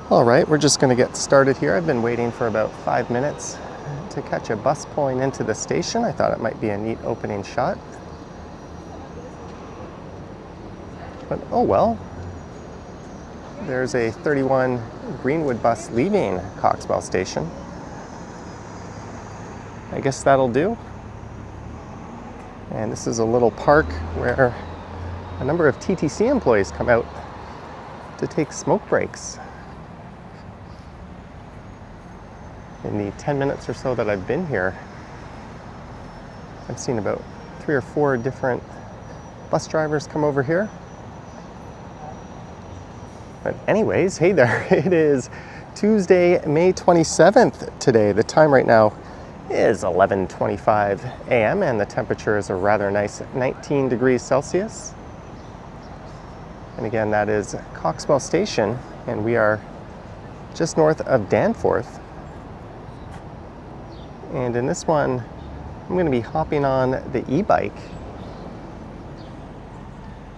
All right, we're just going to get started here. I've been waiting for about 5 minutes to catch a bus pulling into the station. I thought it might be a neat opening shot. But oh well. There's a 31 Greenwood bus leaving Coxwell Station. I guess that'll do. And this is a little park where a number of TTC employees come out to take smoke breaks. In the 10 minutes or so that I've been here, I've seen about 3 or 4 different bus drivers come over here. But anyways, hey there, it is Tuesday, May 27th today. The time right now is 11:25 a.m. and the temperature is a rather nice 19 degrees Celsius. And again, that is Coxwell Station, and we are just north of Danforth. And in this one, I'm going to be hopping on the e-bike,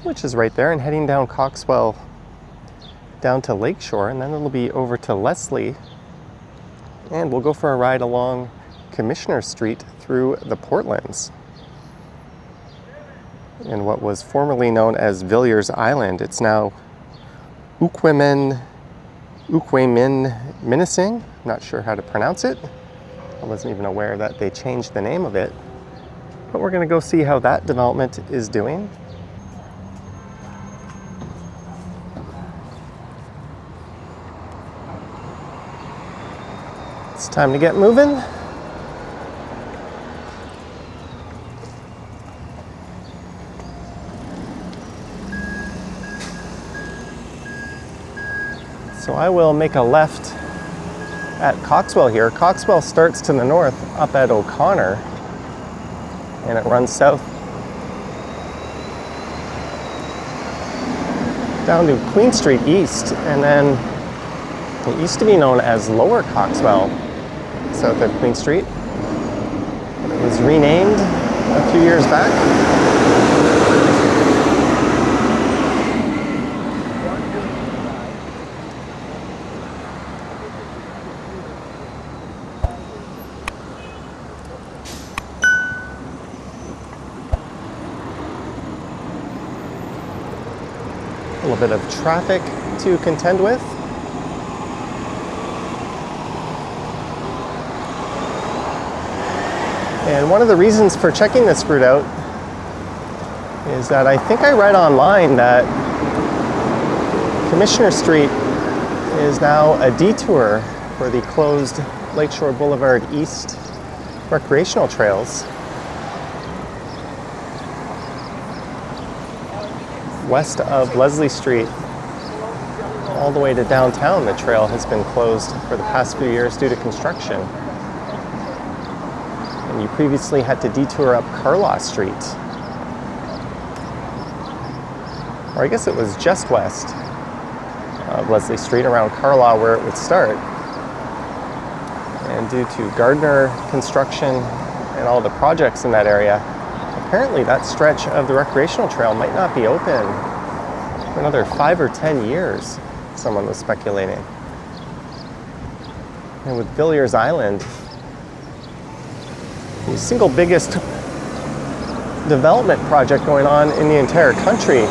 which is right there, and heading down Coxwell down to Lakeshore, and then it'll be over to Leslie, and we'll go for a ride along Commissioner Street through the Portlands in what was formerly known as Villiers Island. It's now Ookwemin Minising. Not sure how to pronounce it. I wasn't even aware that they changed the name of it. But we're going to go see how that development is doing. It's time to get moving. So I will make a left at Coxwell here. Coxwell starts to the north up at O'Connor, and it runs south down to Queen Street East, and then it used to be known as Lower Coxwell, south of Queen Street. It was renamed a few years back. A little bit of traffic to contend with. And one of the reasons for checking this route out is that I think I read online that Commissioner Street is now a detour for the closed Lakeshore Boulevard East recreational trails. West of Leslie Street, all the way to downtown, the trail has been closed for the past few years due to construction. And you previously had to detour up Carlaw Street. Or I guess it was just west of Leslie Street, around Carlaw where it would start. And due to Gardiner construction and all the projects in that area, apparently that stretch of the recreational trail might not be open for another 5 or 10 years, someone was speculating. And with Villiers Island, the single biggest development project going on in the entire country,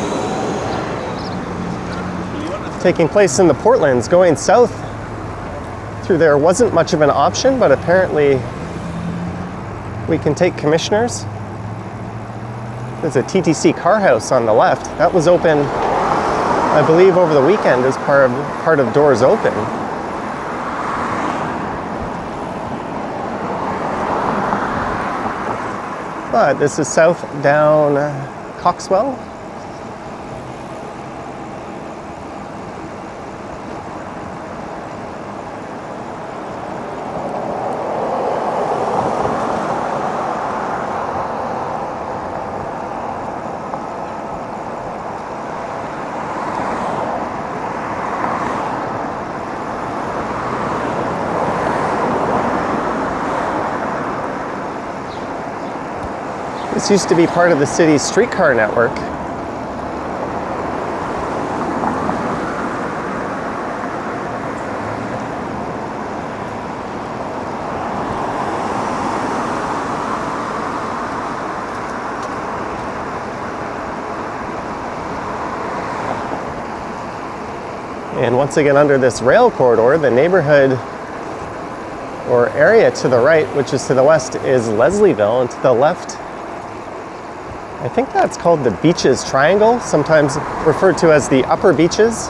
taking place in the Portlands, going south through there wasn't much of an option, but apparently we can take Commissioners. There's a TTC car house on the left. That was open, I believe, over the weekend as part of Doors Open. But this is south down Coxwell. This used to be part of the city's streetcar network. And once again, under this rail corridor, the neighborhood or area to the right, which is to the west, is Leslieville, and to the left, I think that's called the Beaches Triangle, sometimes referred to as the Upper Beaches.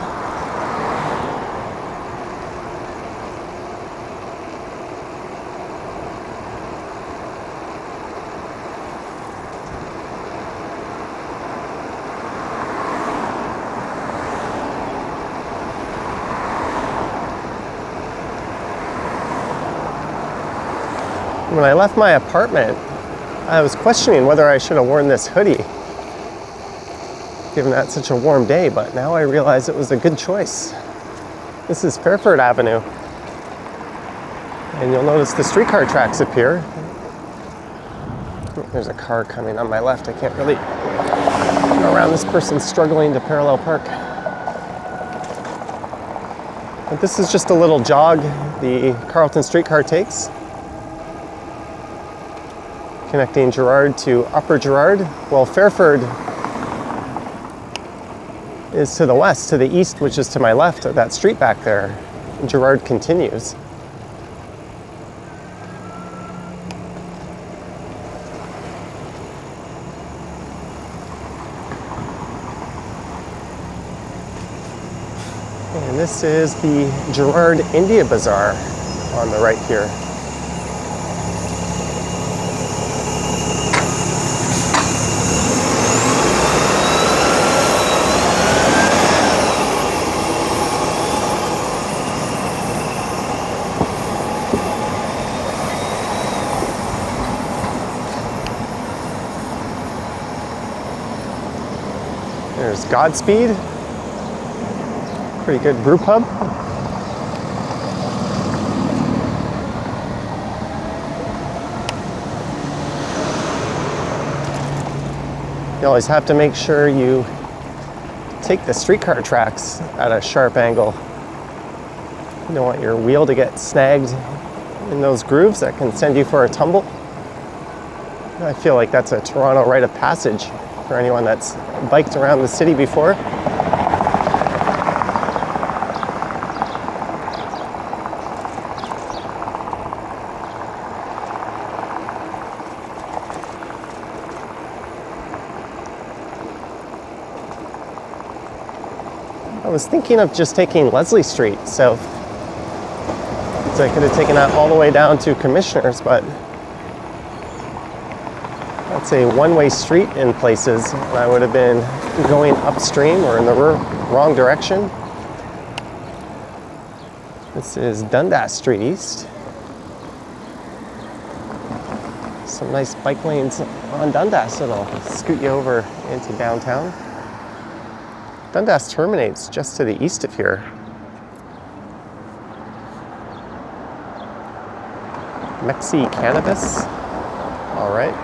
When I left my apartment, I was questioning whether I should have worn this hoodie, given that it's such a warm day, but now I realize it was a good choice. This is Fairford Avenue, and you'll notice the streetcar tracks appear. There's a car coming on my left. I can't really go around this person struggling to parallel park. But this is just a little jog the Carlton streetcar takes, connecting Gerrard to Upper Gerrard, while Fairford is to the west, to the east, which is to my left of that street back there. And Gerrard continues. And this is the Gerrard India Bazaar on the right here. There's Godspeed, pretty good brew pub. You always have to make sure you take the streetcar tracks at a sharp angle. You don't want your wheel to get snagged in those grooves that can send you for a tumble. I feel like that's a Toronto rite of passage for anyone that's biked around the city before. I was thinking of just taking Leslie Street south, so I could have taken that all the way down to Commissioners, but that's a one-way street in places, and I would have been going upstream or in the wrong direction. This is Dundas Street East. Some nice bike lanes on Dundas that'll scoot you over into downtown. Dundas terminates just to the east of here. Mexi Cannabis. All right.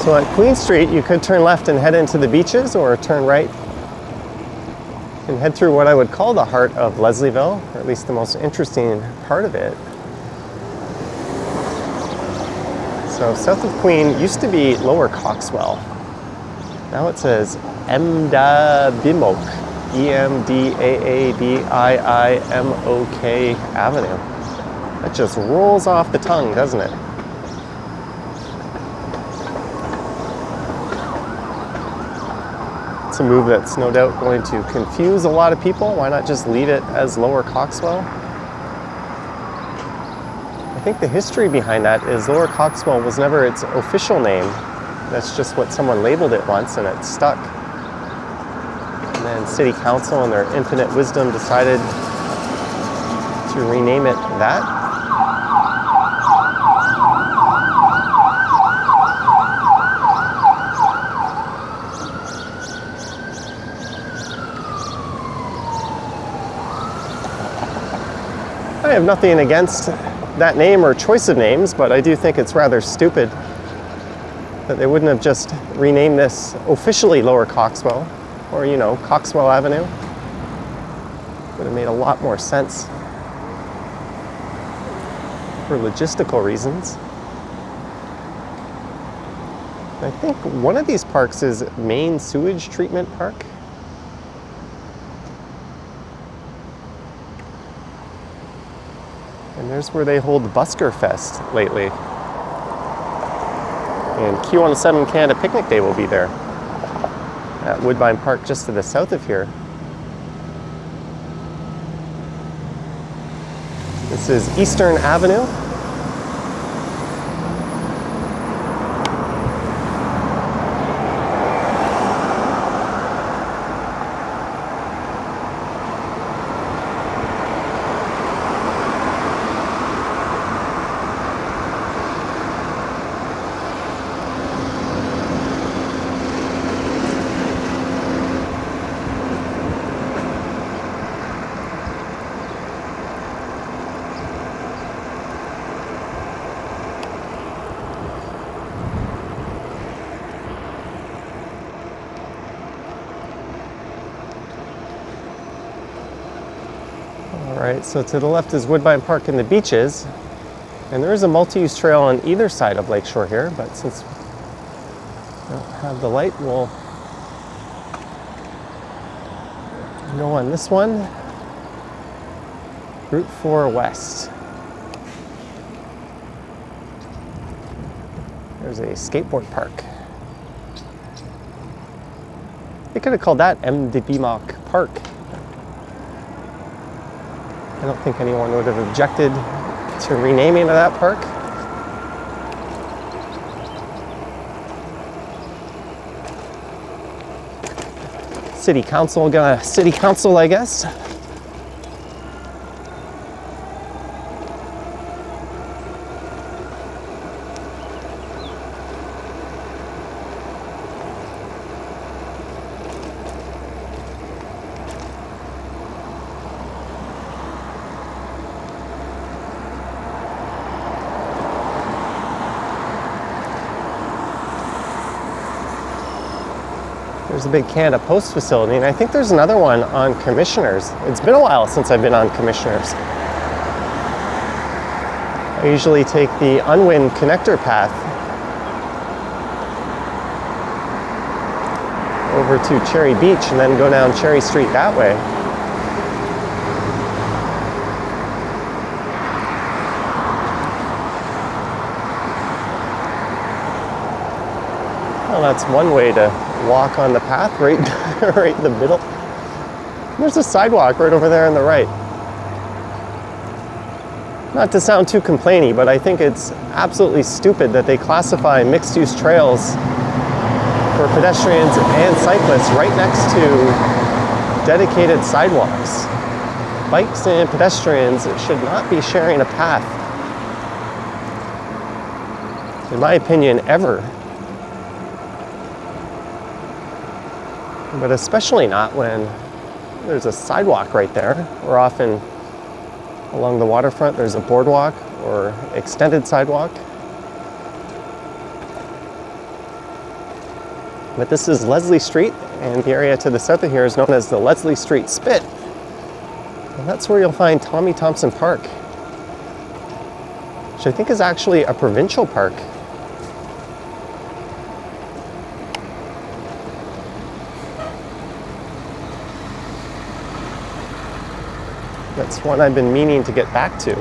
So at Queen Street, you could turn left and head into the beaches, or turn right and head through what I would call the heart of Leslieville, or at least the most interesting part of it. So south of Queen used to be Lower Coxwell. Now it says Emdaabimok, Emdaabimok Avenue. That just rolls off the tongue, doesn't it? It's a move that's no doubt going to confuse a lot of people. Why not just leave it as Lower Coxwell? I think the history behind that is Lower Coxwell was never its official name. That's just what someone labeled it once, and it stuck. And And City Council, in their infinite wisdom, decided to rename it that. I have nothing against that name or choice of names, but I do think it's rather stupid that they wouldn't have just renamed this officially Lower Coxwell, or, you know, Coxwell Avenue. Would have made a lot more sense for logistical reasons. I think one of these parks is Main Sewage Treatment Park. And there's where they hold Busker Fest lately. And Q107 Canada Picnic Day will be there at Woodbine Park, just to the south of here. This is Eastern Avenue. Alright, so to the left is Woodbine Park and the beaches, and there is a multi-use trail on either side of Lakeshore here, but since we don't have the light, we'll go on this one, Route 4 West. There's a skateboard park. They could have called that M. de Bimoc Park. I don't think anyone would have objected to renaming of that park. City Council, City Council, I guess. There's a big Canada Post facility, and I think there's another one on Commissioners. It's been a while since I've been on Commissioners. I usually take the Unwin connector path over to Cherry Beach and then go down Cherry Street that way. Well, that's one way to walk on the path, right, right in the middle. There's a sidewalk right over there on the right. Not to sound too complainy, but I think it's absolutely stupid that they classify mixed-use trails for pedestrians and cyclists right next to dedicated sidewalks. Bikes and pedestrians should not be sharing a path, in my opinion, ever. But especially not when there's a sidewalk right there, or often along the waterfront there's a boardwalk or extended sidewalk. But this is Leslie Street, and the area to the south of here is known as the Leslie Street Spit. And that's where you'll find Tommy Thompson Park, which I think is actually a provincial park. That's one I've been meaning to get back to.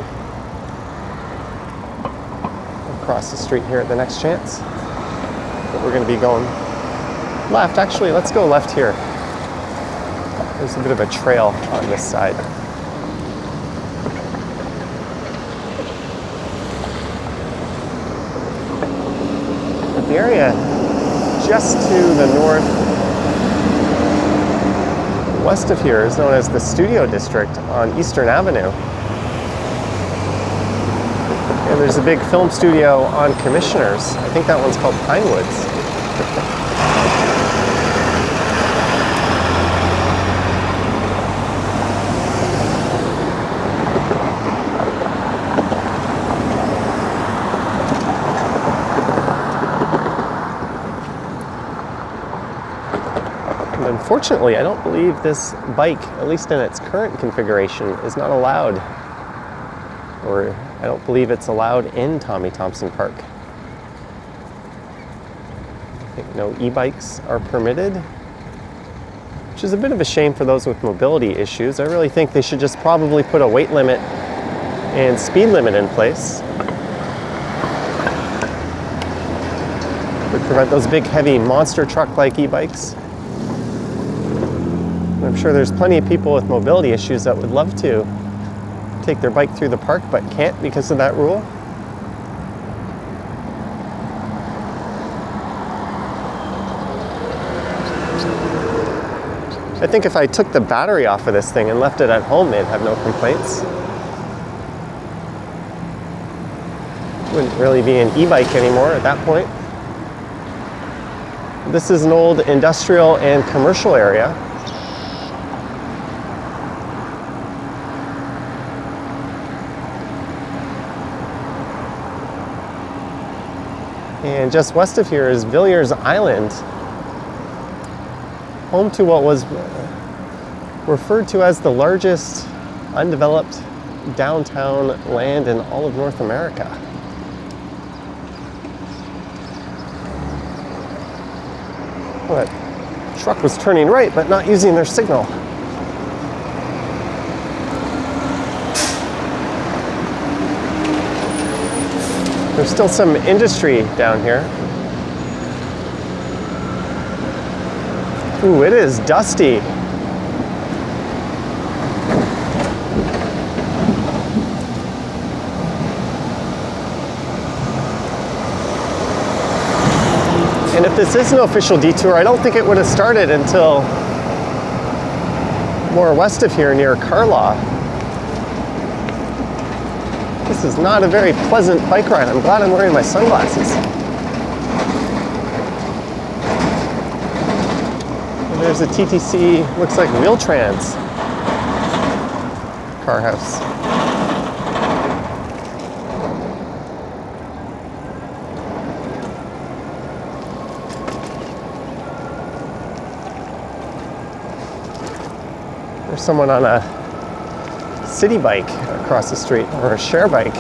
Across the street here at the next chance. But we're going to be going left. Actually, let's go left here. There's a bit of a trail on this side. But the area just to the north west of here is known as the Studio District on Eastern Avenue. And there's a big film studio on Commissioners. I think that one's called Pinewoods. Unfortunately, I don't believe this bike, at least in its current configuration, is not allowed, or I don't believe it's allowed in Tommy Thompson Park. I think no e-bikes are permitted, which is a bit of a shame for those with mobility issues. I really think they should just probably put a weight limit and speed limit in place. Would prevent those big, heavy monster truck-like e-bikes. I'm sure there's plenty of people with mobility issues that would love to take their bike through the park but can't because of that rule. I think if I took the battery off of this thing and left it at home, they'd have no complaints. It wouldn't really be an e-bike anymore at that point. This is an old industrial and commercial area. And just west of here is Villiers Island, home to what was referred to as the largest undeveloped downtown land in all of North America. Well, that truck was turning right, but not using their signal. There's still some industry down here. Ooh, it is dusty. And if this is an official detour, I don't think it would have started until more west of here near Carlaw. This is not a very pleasant bike ride. I'm glad I'm wearing my sunglasses. And there's a TTC, looks like Wheel-Trans car house. There's someone on a city bike across the street, or a share bike.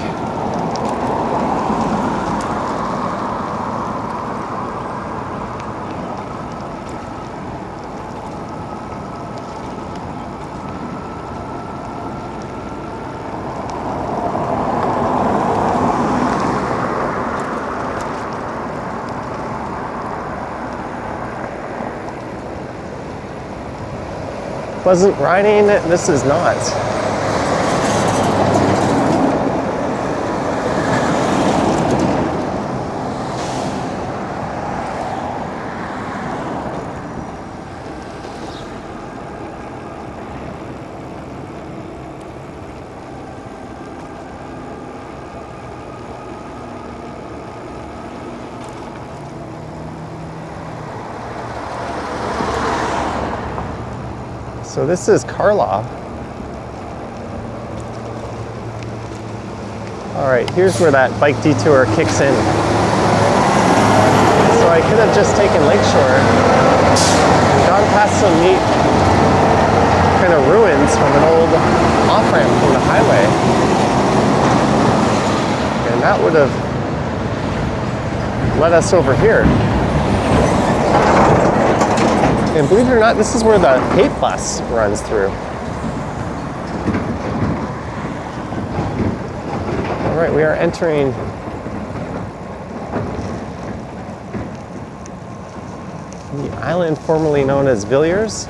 Pleasant riding, this is not. So this is Carlaw. All right, here's where that bike detour kicks in. So I could have just taken Lakeshore and gone past some neat kind of ruins from an old off-ramp from the highway. And that would have led us over here. And believe it or not, this is where the hate bus runs through. All right, we are entering the island formerly known as Villiers.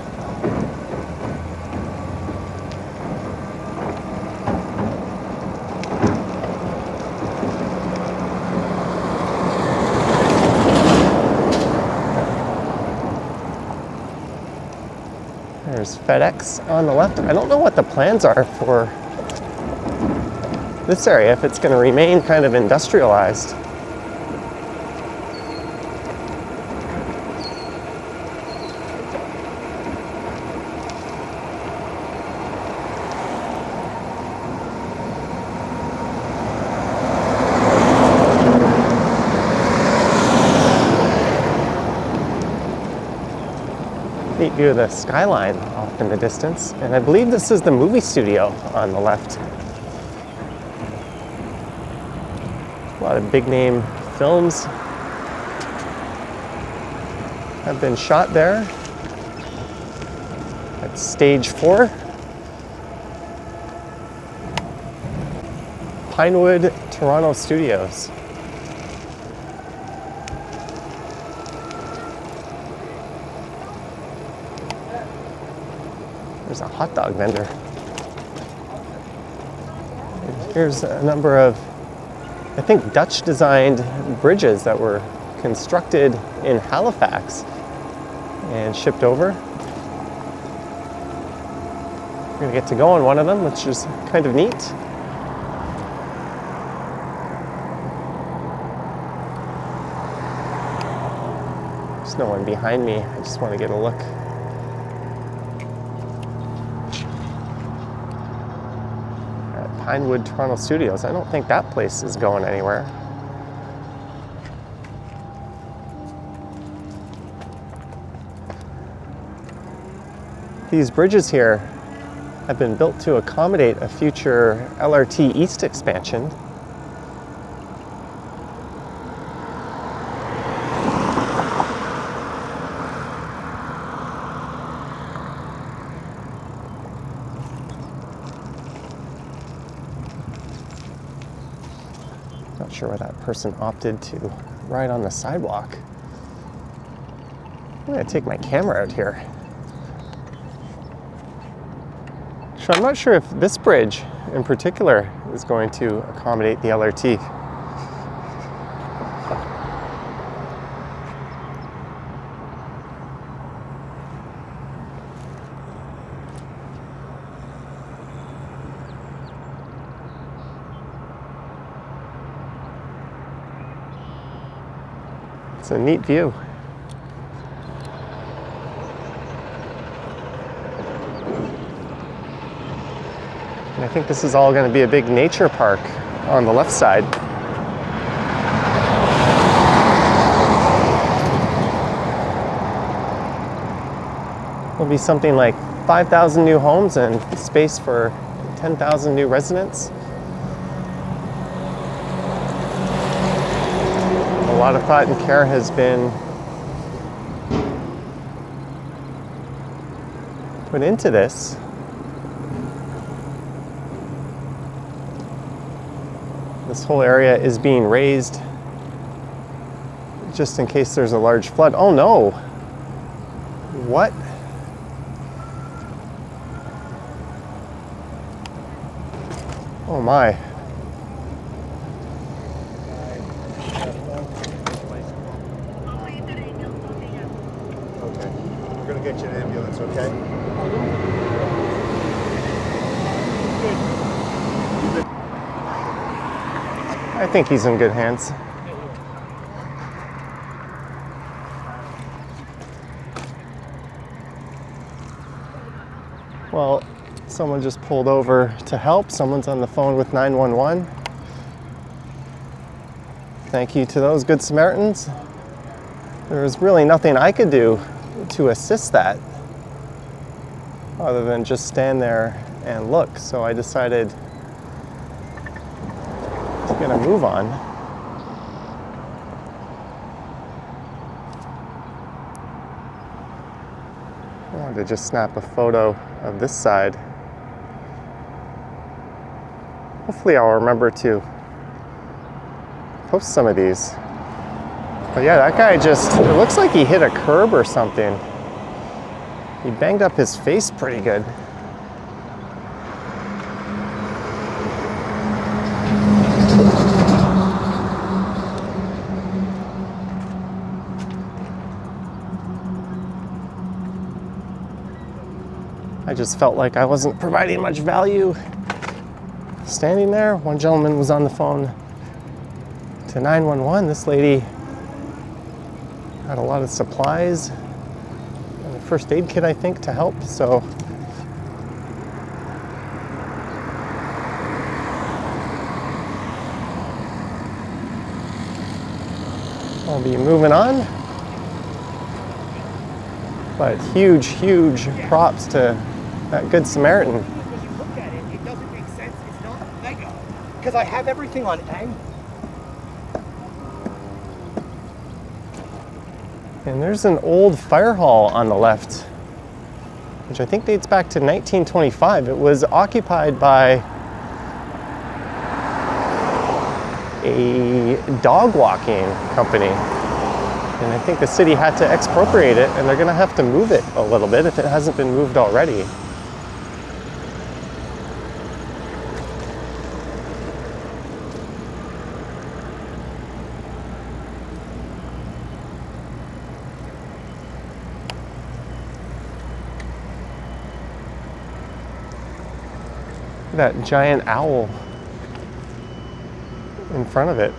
There's FedEx on the left. I don't know what the plans are for this area, if it's going to remain kind of industrialized. Neat view of the skyline off in the distance. And I believe this is the movie studio on the left. A lot of big name films have been shot there. At Stage 4. Pinewood, Toronto Studios. There's a hot dog vendor. And here's a number of, I think, Dutch designed bridges that were constructed in Halifax and shipped over. We're gonna get to go on one of them, which is kind of neat. There's no one behind me. I just want to get a look. Pinewood, Toronto Studios. I don't think that place is going anywhere. These bridges here have been built to accommodate a future LRT East expansion. Not sure why that person opted to ride on the sidewalk. I'm gonna take my camera out here. So I'm not sure if this bridge in particular is going to accommodate the LRT. It's a neat view. And I think this is all going to be a big nature park on the left side. There'll be something like 5,000 new homes and space for 10,000 new residents. A lot of thought and care has been put into this. This whole area is being raised just in case there's a large flood. Oh no! What? Oh my. Okay. We're gonna get you an ambulance, okay? I think he's in good hands. Well, someone just pulled over to help. Someone's on the phone with 911. Thank you to those good Samaritans. There was really nothing I could do to assist that other than just stand there and look. So I decided to get a move on. I wanted to just snap a photo of this side. Hopefully I'll remember to post some of these. But yeah, that guy just, it looks like he hit a curb or something. He banged up his face pretty good. I just felt like I wasn't providing much value standing there. One gentleman was on the phone to 911. This lady had a lot of supplies and a first aid kit, I think, to help. So I'll be moving on. But huge, huge props to that Good Samaritan. When you look at it, it doesn't make sense. It's not Lego. Because I have everything on angle. And there's an old fire hall on the left, which I think dates back to 1925. It was occupied by a dog walking company. And I think the city had to expropriate it, and they're gonna have to move it a little bit if it hasn't been moved already. That giant owl in front of it.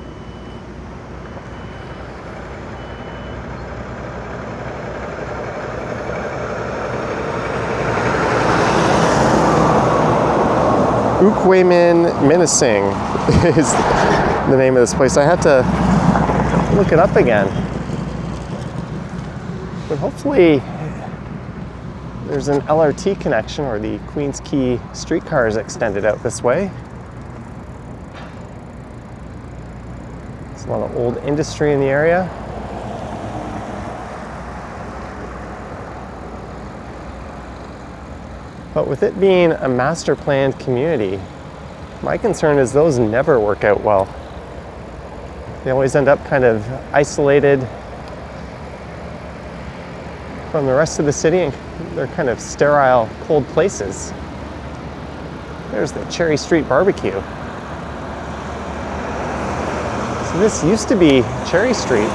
Ookwemin Minising is the name of this place. I had to look it up again. But hopefully there's an LRT connection, or the Queens Quay streetcar is extended out this way. There's a lot of old industry in the area. But with it being a master planned community, my concern is those never work out well. They always end up kind of isolated from the rest of the city, and they're kind of sterile, cold places. There's the Cherry Street Barbecue. So this used to be Cherry Street.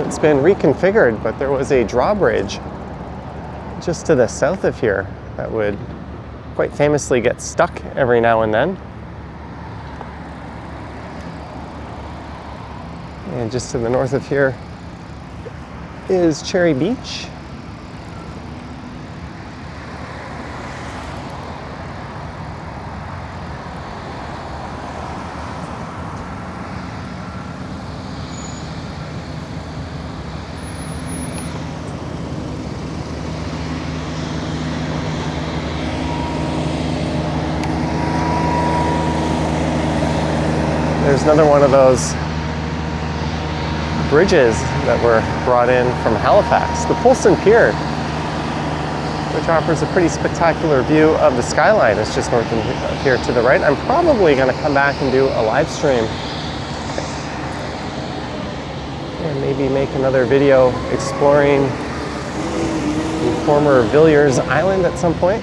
It's been reconfigured, but there was a drawbridge just to the south of here that would quite famously get stuck every now and then. And just to the north of here is Cherry Beach. There's another one of those bridges that were brought in from Halifax, the Polson Pier, which offers a pretty spectacular view of the skyline. It's just north of here to the right. I'm probably going to come back and do a live stream and maybe make another video exploring the former Villiers Island at some point.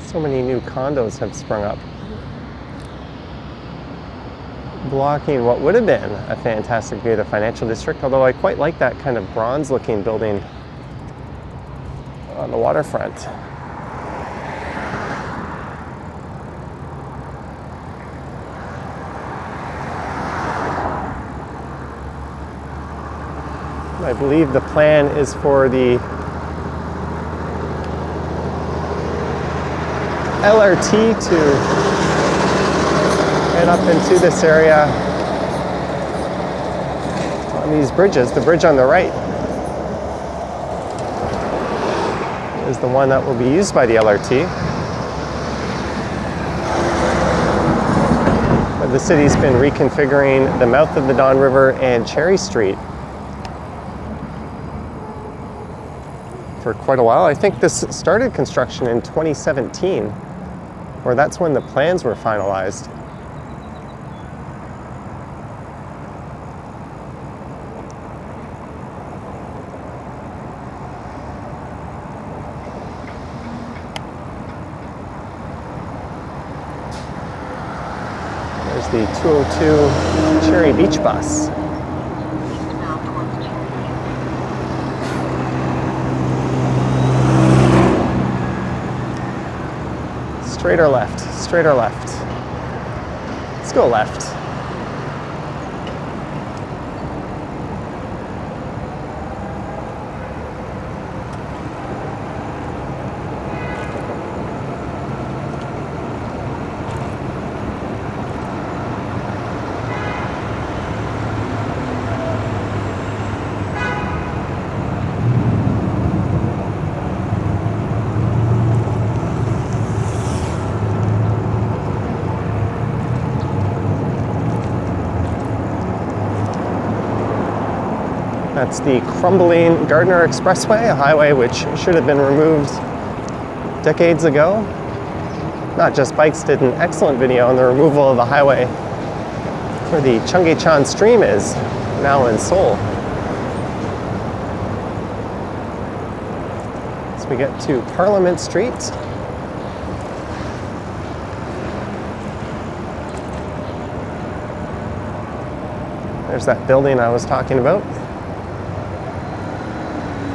So many new condos have sprung up, blocking what would have been a fantastic view of the financial district, although I quite like that kind of bronze-looking building on the waterfront. I believe the plan is for the LRT to head up into this area on these bridges. The bridge on the right is the one that will be used by the LRT. But the city's been reconfiguring the mouth of the Don River and Cherry Street for quite a while. I think this started construction in 2017, or that's when the plans were finalized. There's the 202 Cherry Beach bus. Straight or left? Straight or left? Let's go left. That's the crumbling Gardiner Expressway, a highway which should have been removed decades ago. Not Just Bikes did an excellent video on the removal of the highway where the Cheonggyecheon stream is, now in Seoul. As we get to Parliament Street. There's that building I was talking about.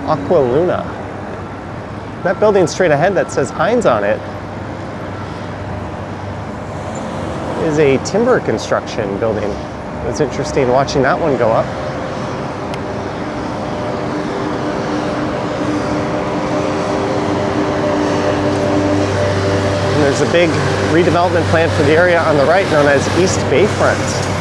Aqua Luna. That building straight ahead that says Heinz on it is a timber construction building. It was interesting watching that one go up. And there's a big redevelopment plan for the area on the right known as East Bayfront.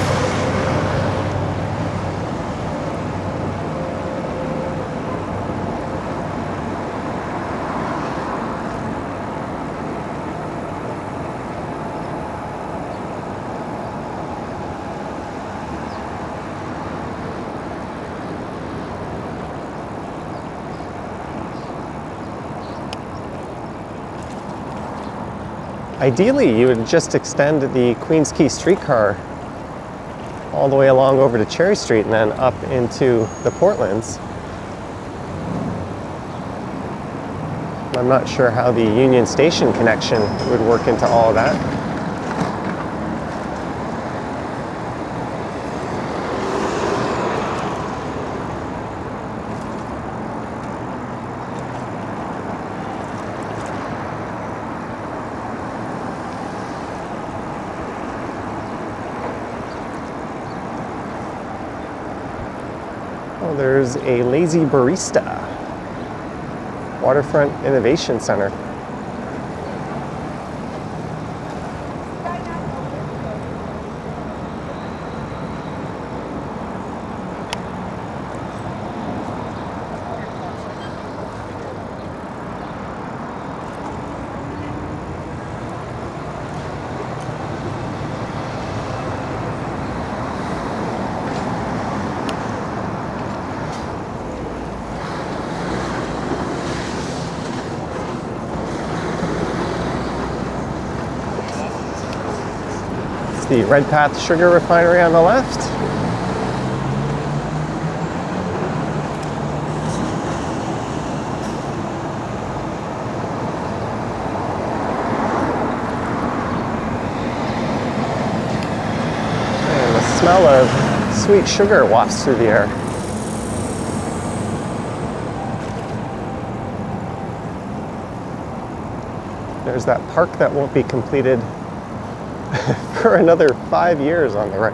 Ideally, you would just extend the Queens Quay streetcar all the way along over to Cherry Street and then up into the Portlands. I'm not sure how the Union Station connection would work into all of that. Oh, there's a Lazy Barista, Waterfront Innovation Center. The Redpath Sugar Refinery on the left. And the smell of sweet sugar wafts through the air. There's that park that won't be completed for another 5 years on the right.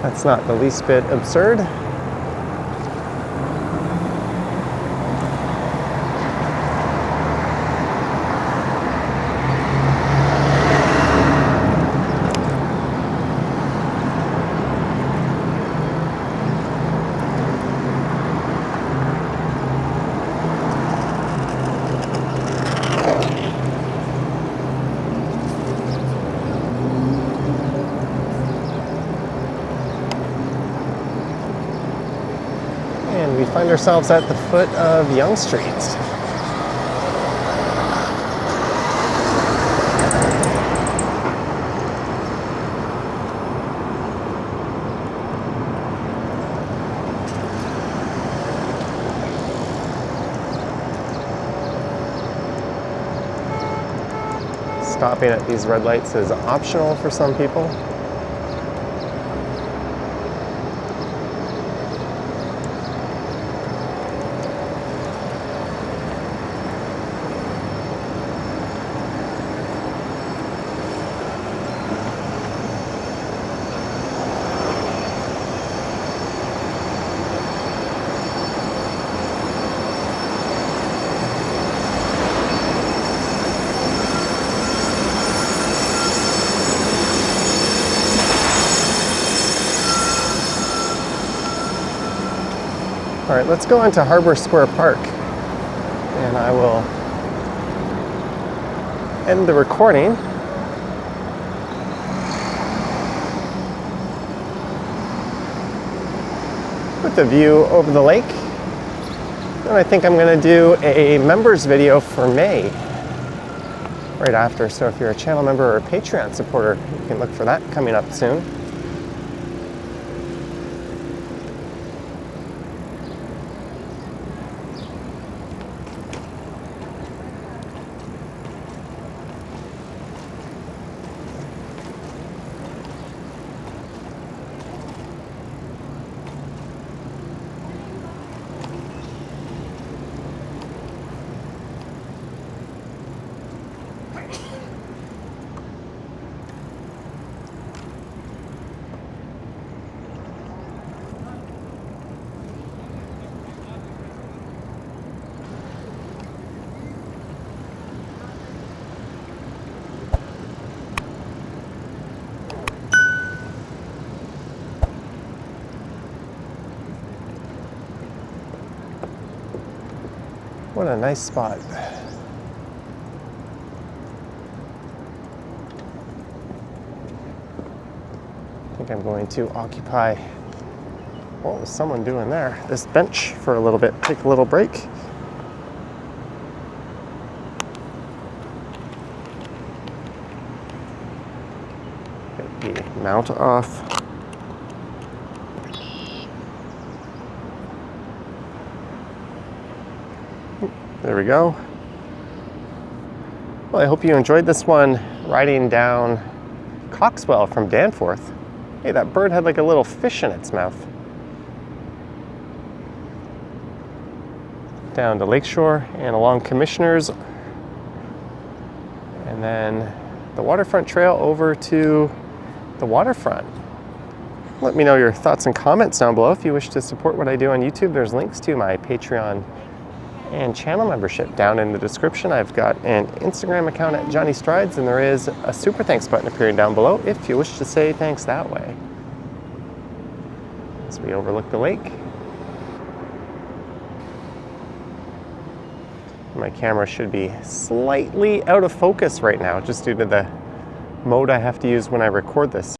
That's not the least bit absurd. find ourselves at the foot of Yonge Street. Stopping at these red lights is optional for some people. All right, let's go into Harbor Square Park, and I will end the recording. With the view over the lake. And I think I'm gonna do a members video for May right after. So if you're a channel member or a Patreon supporter, you can look for that coming up soon. What a nice spot. I think I'm going to occupy, what was someone doing there? This bench for a little bit, take a little break. Get the mount off. There we go. Well, I hope you enjoyed this one, riding down Coxwell from Danforth. Hey, that bird had like a little fish in its mouth. Down to Lakeshore and along Commissioners. And then the waterfront trail over to the waterfront. Let me know your thoughts and comments down below. If you wish to support what I do on YouTube, there's links to my Patreon and channel membership down in the description. I've got an Instagram account at Johnny Strides, and there is a super thanks button appearing down below if you wish to say thanks that way. As we overlook the lake. My camera should be slightly out of focus right now, just due to the mode I have to use when I record this.